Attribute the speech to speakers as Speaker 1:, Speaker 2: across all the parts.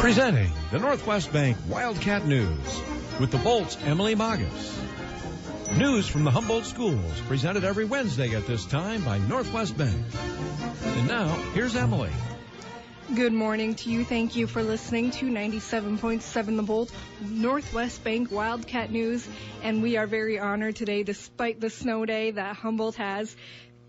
Speaker 1: Presenting the Northwest Bank Wildcat News with the Bolt's Emily Magas. News from the Humboldt schools presented every Wednesday at this time by Northwest Bank. And now, here's Emily.
Speaker 2: Good morning to you. Thank you for listening to 97.7 The Bolt, Northwest Bank Wildcat News. And we are very honored today, despite the snow day that Humboldt has.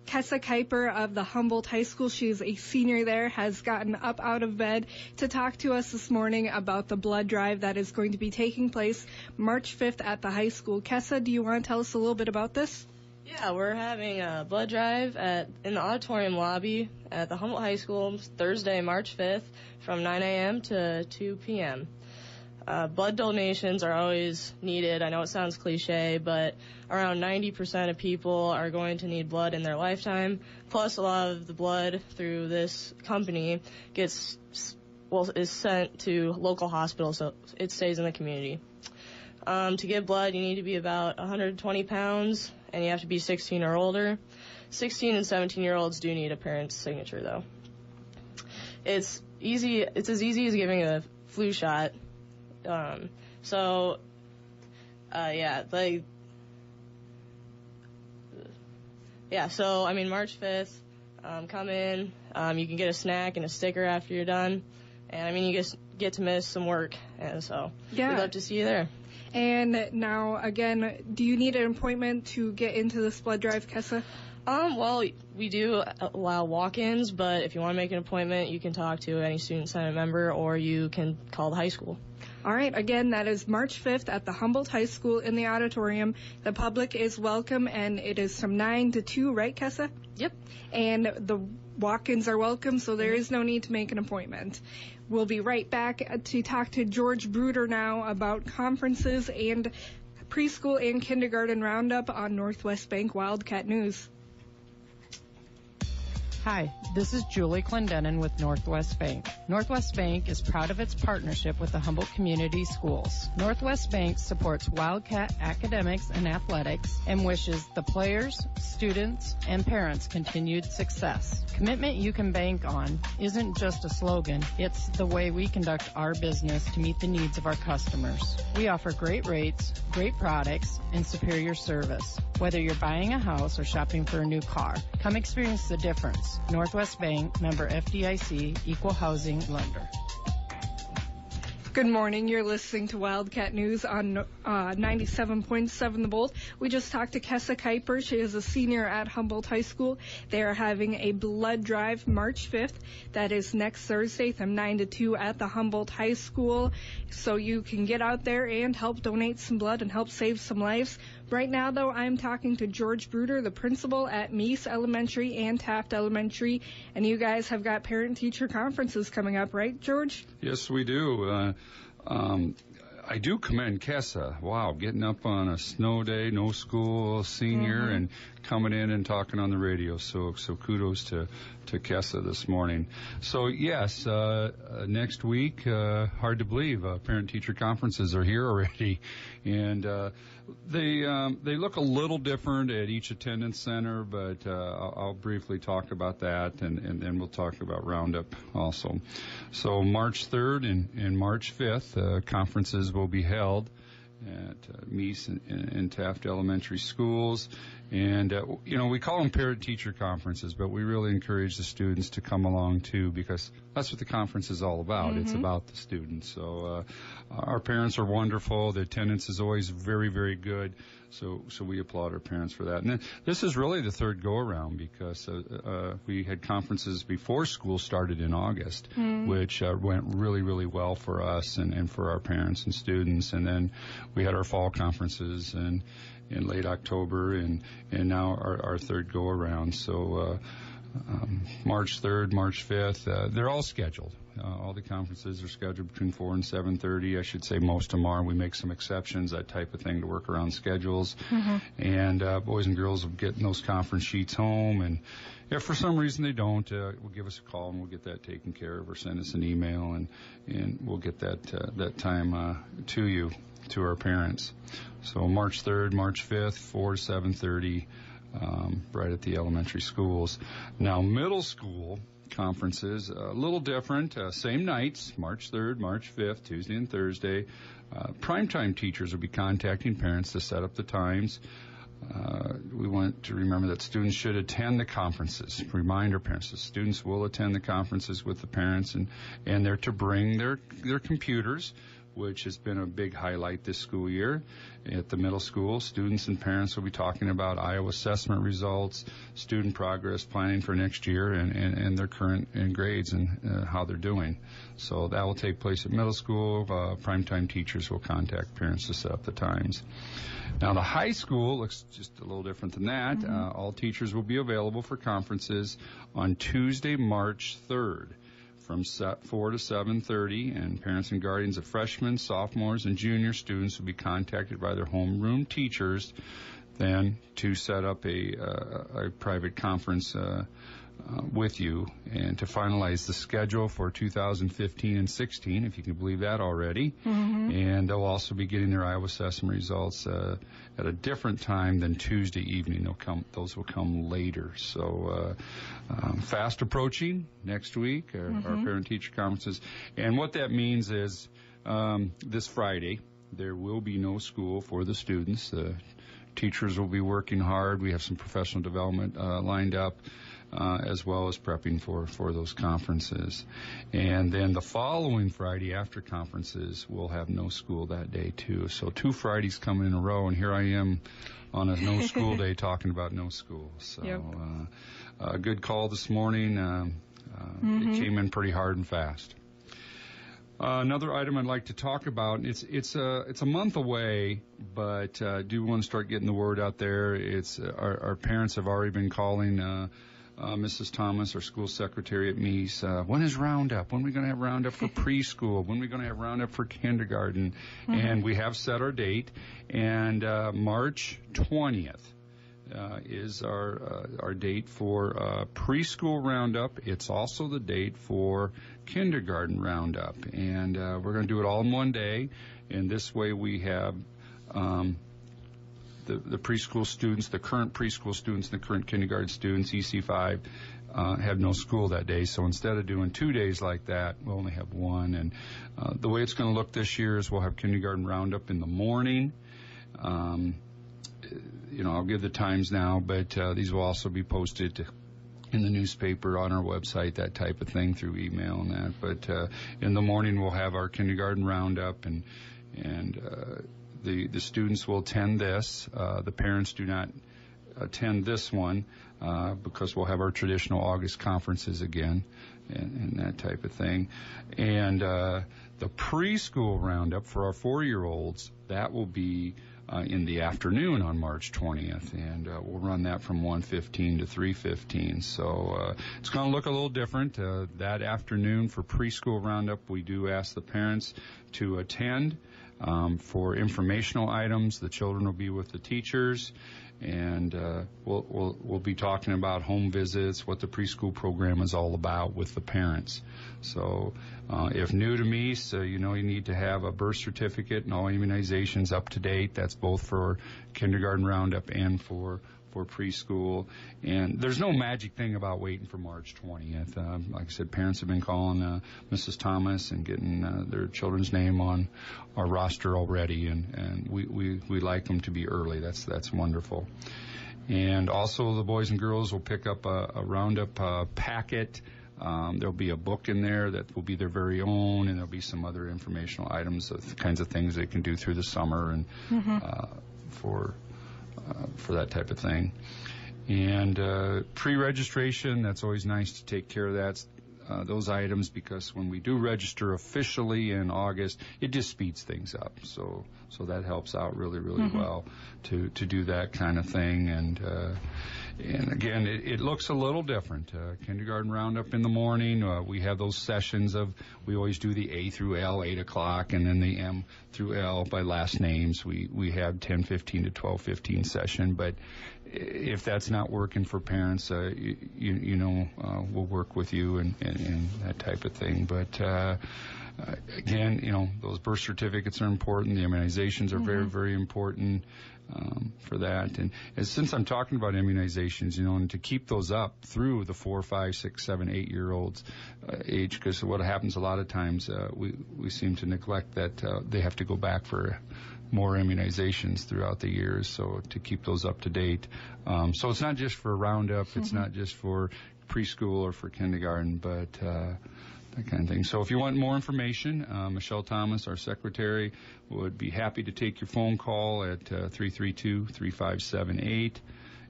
Speaker 2: Kessa Kuyper of the Humboldt High School, she is a senior there, has gotten up out of bed to talk to us this morning about the blood drive that is going to be taking place March 5th at the high school. Kessa, do you want to tell us a little bit about this?
Speaker 3: Yeah, we're having a blood drive in the auditorium lobby at the Humboldt High School Thursday, March 5th from 9 a.m. to 2 p.m. Blood donations are always needed. I know it sounds cliche, but around 90% of people are going to need blood in their lifetime. Plus, a lot of the blood through this company is sent to local hospitals, so it stays in the community. To give blood, you need to be about 120 pounds, and you have to be 16 or older. 16 and 17-year-olds do need a parent's signature, though. It's easy. It's as easy as giving a flu shot. So March 5th, come in, you can get a snack and a sticker after you're done, and you just get to miss some work, and so we'd love to see you there.
Speaker 2: And now, again, do you need an appointment to get into this blood drive, Kessa?
Speaker 3: Well, we do allow walk-ins, but if you want to make an appointment, you can talk to any Student Senate member, or you can call the high school.
Speaker 2: All right, again, that is March 5th at the Humboldt High School in the auditorium. The public is welcome, and it is from 9 to 2, right, Kessa?
Speaker 3: Yep.
Speaker 2: And the walk-ins are welcome, so there is no need to make an appointment. We'll be right back to talk to George Bruder now about conferences and preschool and kindergarten roundup on Northwest Bank Wildcat News.
Speaker 4: Hi, this is Julie Clendenin with Northwest Bank. Northwest Bank is proud of its partnership with the Humboldt Community Schools. Northwest Bank supports Wildcat academics and athletics and wishes the players, students, and parents continued success. Commitment you can bank on isn't just a slogan, it's the way we conduct our business to meet the needs of our customers. We offer great rates, great products, and superior service. Whether you're buying a house or shopping for a new car, come experience the difference. Northwest Bank, member FDIC, equal housing lender.
Speaker 2: Good morning. You're listening to Wildcat News on 97.7 The Bolt. We just talked to Kessa Kuyper. She is a senior at Humboldt High School. They are having a blood drive March 5th. That is next Thursday from 9 to 2 at the Humboldt High School. So you can get out there and help donate some blood and help save some lives. Right now, though, I'm talking to George Bruder, the principal at Mease Elementary and Taft Elementary. And you guys have got parent-teacher conferences coming up, right, George?
Speaker 5: Yes, we do. I do commend Kessa. Wow, getting up on a snow day, no school, senior, and coming in and talking on the radio. So kudos to Kessa this morning. So yes, next week, hard to believe, parent-teacher conferences are here already, and they look a little different at each attendance center, but I'll briefly talk about that, and then we'll talk about Roundup also. So March 3rd and March 5th, conferences will be held at Mease and Taft Elementary Schools. And, we call them parent-teacher conferences, but we really encourage the students to come along, too, because that's what the conference is all about. It's about the students. So our parents are wonderful. The attendance is always very, very good. So we applaud our parents for that. And then this is really the third go-around because we had conferences before school started in August, which went really, really well for us and for our parents and students. And then we had our fall conferences in late October and now our third go-around. So March 3rd, March 5th, they're all scheduled. All the conferences are scheduled between 4 and 7:30. I should say most of them are. We make some exceptions, that type of thing, to work around schedules. And boys and girls will get those conference sheets home. And if for some reason they don't, will give us a call and we'll get that taken care of, or send us an email and we'll get that time to you, to our parents. So March 3rd, March 5th, 4 to 7:30. Right at the elementary schools. Now, middle school conferences. A little different. Same nights, March 3rd, March 5th, Tuesday and Thursday. Primetime teachers will be contacting parents to set up the times. We want to remember that students should attend the conferences. Remind our parents that students will attend the conferences with the parents, and they're to bring their computers, which has been a big highlight this school year. At the middle school, students and parents will be talking about Iowa assessment results, student progress, planning for next year, and their current grades and how they're doing. So that will take place at middle school. Primetime teachers will contact parents to set up the times. Now, the high school looks just a little different than that. All teachers will be available for conferences on Tuesday, March 3rd. From 4 to 7:30, and parents and guardians of freshmen, sophomores, and junior students will be contacted by their homeroom teachers then to set up a private conference with you and to finalize the schedule for 2015 and 16, if you can believe that already. And they'll also be getting their Iowa assessment results at a different time than Tuesday evening. Those will come later. So fast approaching next week, our parent-teacher conferences. And what that means is this Friday, there will be no school for the students. The teachers will be working hard. We have some professional development lined up, as well as prepping for those conferences. And then the following Friday after conferences, we'll have no school that day too. So 2 Fridays coming in a row, and here I am on a no school day talking about no school. So a good call this morning. It came in pretty hard and fast. Another item I'd like to talk about, it's a month away, but do want to start getting the word out there. It's our parents have already been calling Mrs. Thomas, our school secretary at Mease. When is Roundup? When are we going to have Roundup for preschool? When are we going to have Roundup for kindergarten? And we have set our date, and March 20th. Is our date for preschool roundup. It's also the date for kindergarten roundup, and we're going to do it all in one day. And this way, we have the preschool students, the current preschool students, the current kindergarten students, EC5, have no school that day. So instead of doing 2 days like that, we'll only have one. And the way it's going to look this year is we'll have kindergarten roundup in the morning. I'll give the times now, but these will also be posted in the newspaper, on our website, that type of thing, through email and that. But in the morning, we'll have our kindergarten roundup, and the students will attend this. The parents do not attend this one because we'll have our traditional August conferences again and that type of thing. And the preschool roundup for our 4-year-olds, that will be in the afternoon on March 20th, and we'll run that from 1:15 to 3:15. So it's going to look a little different. That afternoon for preschool roundup, we do ask the parents to attend for informational items. The children will be with the teachers, and we'll be talking about home visits, what the preschool program is all about with the parents. So if new to me, so you need to have a birth certificate and all immunizations up to date. That's both for kindergarten roundup and for preschool. And there's no magic thing about waiting for March 20th. Like I said, parents have been calling Mrs. Thomas and getting their children's name on our roster already, and we like them to be early. That's wonderful. And also the boys and girls will pick up a roundup packet. There'll be a book in there that will be their very own, and there'll be some other informational items, the kinds of things they can do through the summer and for that type of thing. And pre-registration, that's always nice to take care of those items, because when we do register officially in August, it just speeds things up. So that helps out really, really well to do that kind of thing. And again, it looks a little different. Kindergarten roundup in the morning. We have those sessions we always do the A through L, 8 o'clock, and then the M through L by last names. We have 10:15 to 12:15 session, but if that's not working for parents, we'll work with you and that type of thing. But Again, those birth certificates are important. The immunizations are very, very important for that. And since I'm talking about immunizations, and to keep those up through the 4, 5, 6, 7, 8-year-olds age, because what happens a lot of times, we seem to neglect that they have to go back for more immunizations throughout the years, so to keep those up to date. So it's not just for Roundup, it's not just for preschool or for kindergarten, but that kind of thing. So if you want more information, Michelle Thomas, our secretary, would be happy to take your phone call at 332-3578.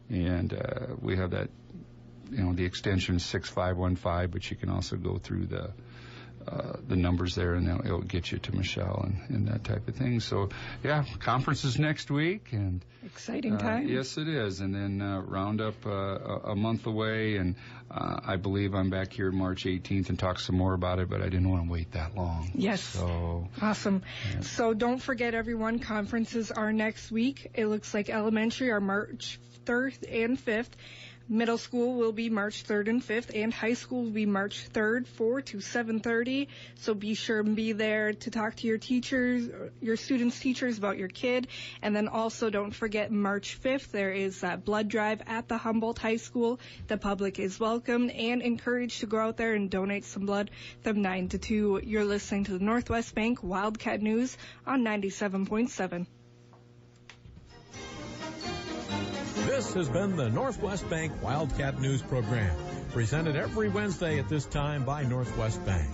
Speaker 5: And we have that, the extension 6515, but you can also go through the numbers there, and it'll get you to Michelle and that type of thing. So, yeah, conference is next week. And
Speaker 2: exciting time.
Speaker 5: Yes, it is. And then Roundup a month away, and I believe I'm back here March 18th and talk some more about it, but I didn't want to wait that long.
Speaker 2: Yes.
Speaker 5: So
Speaker 2: awesome.
Speaker 5: Yeah.
Speaker 2: So don't forget, everyone, conferences are next week. It looks like elementary are March 3rd and 5th. Middle school will be March 3rd and 5th, and high school will be March 3rd, 4 to 7:30. So be sure and be there to talk to your teachers, your students' teachers about your kid. And then also don't forget March 5th, there is a blood drive at the Humboldt High School. The public is welcomed and encouraged to go out there and donate some blood from 9 to 2. You're listening to the Northwest Bank Wildcat News on 97.7.
Speaker 1: This has been the Northwest Bank Wildcat News Program, presented every Wednesday at this time by Northwest Bank.